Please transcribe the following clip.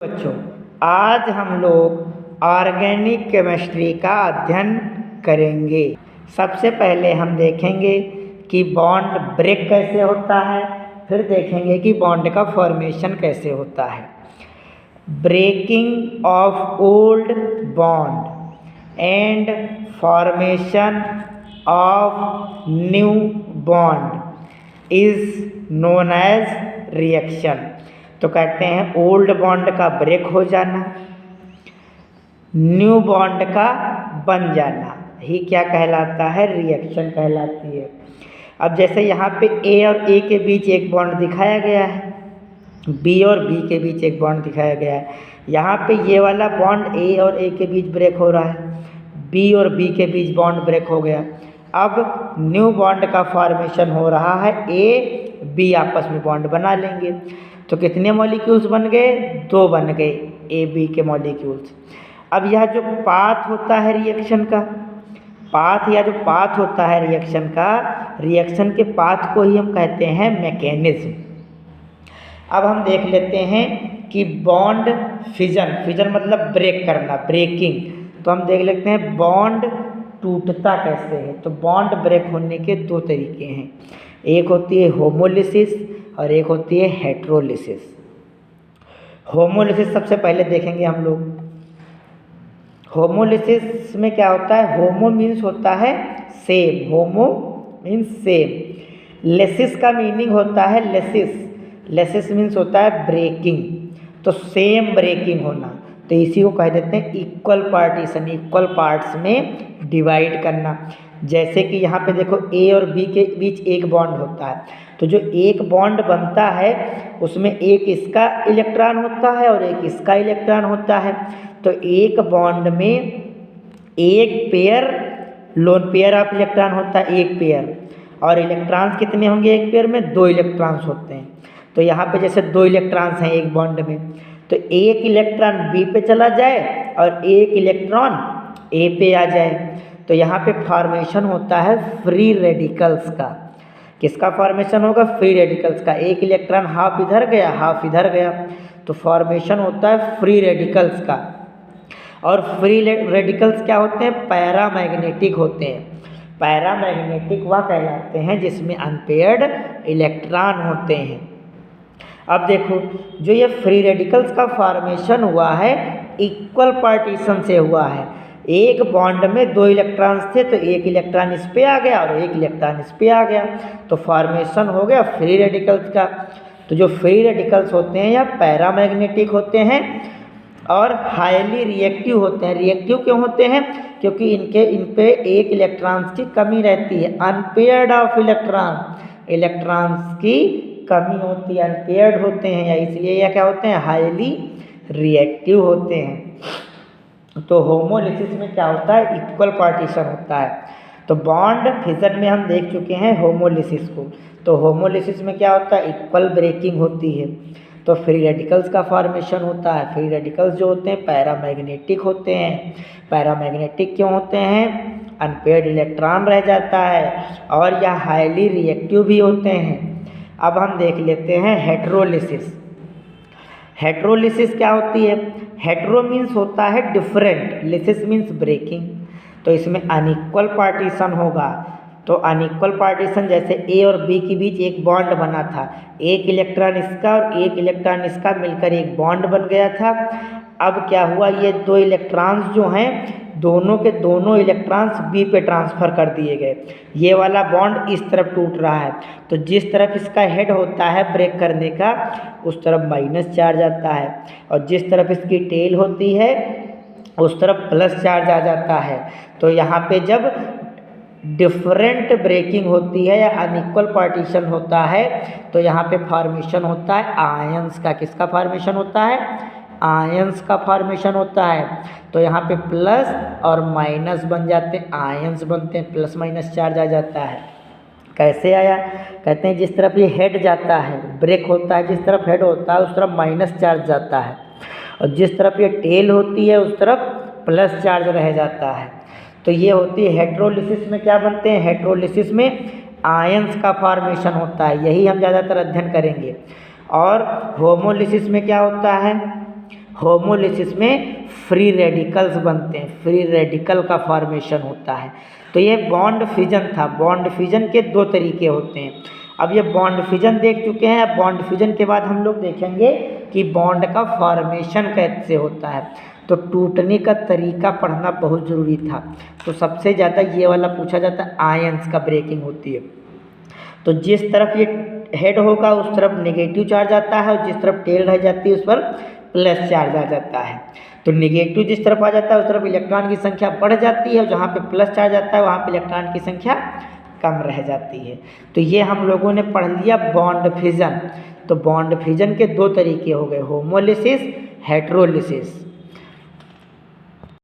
बच्चों, आज हम लोग ऑर्गेनिक केमिस्ट्री का अध्ययन करेंगे। सबसे पहले हम देखेंगे कि बॉन्ड ब्रेक कैसे होता है, फिर देखेंगे कि बॉन्ड का फॉर्मेशन कैसे होता है। Breaking of old bond and formation of new bond is known as reaction. तो कहते हैं ओल्ड बॉन्ड का ब्रेक हो जाना, न्यू बॉन्ड का बन जाना ही क्या कहलाता है, रिएक्शन कहलाती है। अब जैसे यहाँ पे ए और ए के बीच एक बॉन्ड दिखाया गया है, बी और बी के बीच एक बॉन्ड दिखाया गया है। यहाँ पे ये वाला बॉन्ड ए और ए के बीच ब्रेक हो रहा है, बी और बी के बीच बॉन्ड ब्रेक हो गया। अब न्यू बॉन्ड का फॉर्मेशन हो रहा है, ए बी आपस में बॉन्ड बना लेंगे। तो कितने मॉलिक्यूल्स बन गए, 2 बन गए ए बी के मॉलिक्यूल्स। अब यह जो पाथ होता है रिएक्शन का, पाथ होता है रिएक्शन का, रिएक्शन के पाथ को ही हम कहते हैं मैकेनिज्म। अब हम देख लेते हैं कि बॉन्ड फिजन मतलब ब्रेक करना, ब्रेकिंग। तो हम देख लेते हैं बॉन्ड टूटता कैसे है। तो बॉन्ड ब्रेक होने के 2 तरीके हैं, एक होती है होमोलिसिस और एक होती है हेट्रोलिसिस। होमोलिसिस सबसे पहले देखेंगे हम लोग। होमोलिसिस में क्या होता है, होमो मीन्स होता है सेम, होमो मीन्स सेम। लेसिस का मीनिंग होता है लेसिस मीन्स होता है ब्रेकिंग। तो सेम ब्रेकिंग होना, तो इसी को कह देते हैं इक्वल पार्टीशन, इक्वल पार्ट्स में डिवाइड करना। जैसे कि यहाँ पे देखो ए और बी के बीच एक बॉन्ड होता है, तो जो एक बॉन्ड बनता है उसमें एक इसका इलेक्ट्रॉन होता है और एक इसका इलेक्ट्रॉन होता है। तो एक बॉन्ड में एक pair, lone pair of electron होता है, एक पेयर, और इलेक्ट्रॉन्स कितने होंगे एक पेयर में, 2 इलेक्ट्रॉन्स होते हैं। तो यहाँ पे जैसे 2 इलेक्ट्रॉन्स हैं एक बॉन्ड में, तो एक इलेक्ट्रॉन बी पे चला जाए और एक इलेक्ट्रॉन ए पे आ जाए। तो यहाँ पे फॉर्मेशन होता है फ्री रेडिकल्स का। किसका फॉर्मेशन होगा, फ्री रेडिकल्स का। एक इलेक्ट्रॉन हाफ इधर गया हाफ इधर गया, तो फॉर्मेशन होता है फ्री रेडिकल्स का। और फ्री रेडिकल्स क्या होते हैं, पैरामैग्नेटिक होते हैं। पैरामैग्नेटिक वह कहलाते हैं जिसमें अनपेयर्ड इलेक्ट्रॉन होते हैं। अब देखो जो ये फ्री रेडिकल्स का फॉर्मेशन हुआ है इक्वल पार्टीशन से हुआ है। एक बॉन्ड में 2 इलेक्ट्रॉन्स थे, तो एक इलेक्ट्रॉन इस पे आ गया और एक इलेक्ट्रॉन इस पे आ गया, तो फॉर्मेशन हो गया फ्री रेडिकल्स का। तो जो फ्री रेडिकल्स होते हैं या पैरामैग्नेटिक होते हैं और हाईली रिएक्टिव होते हैं। रिएक्टिव क्यों होते हैं, क्योंकि इन पे एक इलेक्ट्रॉन्स की कमी रहती है, अनपेयर्ड ऑफ इलेक्ट्रॉन्स की कमी होती है, अनपेयर्ड होते हैं, या इसलिए यह क्या होते हैं, हाईली रिएक्टिव होते हैं। तो होमोलिसिस में क्या होता है, इक्वल पार्टीशन होता है। तो बॉन्ड फिजन में हम देख चुके हैं होमोलिसिस को। तो होमोलिसिस में क्या होता है, इक्वल ब्रेकिंग होती है। तो फ्री रेडिकल्स का फॉर्मेशन होता है। फ्री रेडिकल्स जो होते हैं पैरामैग्नेटिक होते हैं। पैरामैग्नेटिक क्यों होते हैं, अनपेयर्ड इलेक्ट्रॉन रह जाता है, और यह हाईली रिएक्टिव भी होते हैं। अब हम देख लेते हैं हेट्रोलिसिस। हेट्रोलिसिस क्या होती है, हेट्रो मीन्स होता है डिफरेंट, लिसिस मीन्स ब्रेकिंग। तो इसमें अनइक्वल पार्टीशन होगा। तो अनइक्वल पार्टीशन जैसे ए और बी के बीच एक बॉन्ड बना था, एक इलेक्ट्रॉन इसका और एक इलेक्ट्रॉन इसका मिलकर एक बॉन्ड बन गया था। अब क्या हुआ, ये 2 इलेक्ट्रॉन्स जो हैं दोनों के दोनों इलेक्ट्रॉन्स बी पे ट्रांसफ़र कर दिए गए। ये वाला बॉन्ड इस तरफ टूट रहा है, तो जिस तरफ इसका हेड होता है ब्रेक करने का उस तरफ माइनस चार्ज आता है, और जिस तरफ इसकी टेल होती है उस तरफ प्लस चार्ज आ जाता है। तो यहाँ पे जब डिफरेंट ब्रेकिंग होती है या अनइक्वल पार्टीशन होता है तो यहाँ पे फॉर्मेशन होता है आयंस का। किसका फॉर्मेशन होता है, आयंस का फॉर्मेशन होता है। तो यहाँ पे प्लस और माइनस बन जाते हैं, आयंस बनते हैं, प्लस माइनस चार्ज आ जाता है। कैसे आया, कहते हैं जिस तरफ ये हेड जाता है ब्रेक होता है, जिस तरफ हेड होता है उस तरफ माइनस चार्ज जाता है, और जिस तरफ ये टेल होती है उस तरफ प्लस चार्ज रह जाता है। तो ये होती है हेट्रोलिसिस में क्या बनते हैं, हेट्रोलिसिस में आयंस का फॉर्मेशन होता है, यही हम ज़्यादातर अध्ययन करेंगे। और होमोलिसिस में क्या होता है, होमोलिसिस में फ्री रेडिकल्स बनते हैं, फ्री रेडिकल का फॉर्मेशन होता है। तो ये बॉन्ड फिजन था। बॉन्ड फिजन के दो तरीके होते हैं। अब ये बॉन्ड फिजन देख चुके हैं। बॉन्ड फिजन के बाद हम लोग देखेंगे कि बॉन्ड का फॉर्मेशन कैसे होता है। तो टूटने का तरीका पढ़ना बहुत ज़रूरी था। तो सबसे ज़्यादा ये वाला पूछा जाता है, आयंस का ब्रेकिंग होती है। तो जिस तरफ ये हेड होगा उस तरफ नेगेटिव चार्ज आता है और जिस तरफ टेल रह जाती है उस पर प्लस चार्ज आ जाता है। तो नेगेटिव जिस तरफ आ जाता है उस तरफ इलेक्ट्रॉन की संख्या बढ़ जाती है और जहाँ पे प्लस चार्ज आता है वहाँ पे इलेक्ट्रॉन की संख्या कम रह जाती है। तो ये हम लोगों ने पढ़ लिया बॉन्ड फिजन। तो बॉन्ड फिजन के दो तरीके हो गए, होमोलिसिस, हेटेरोलिसिस।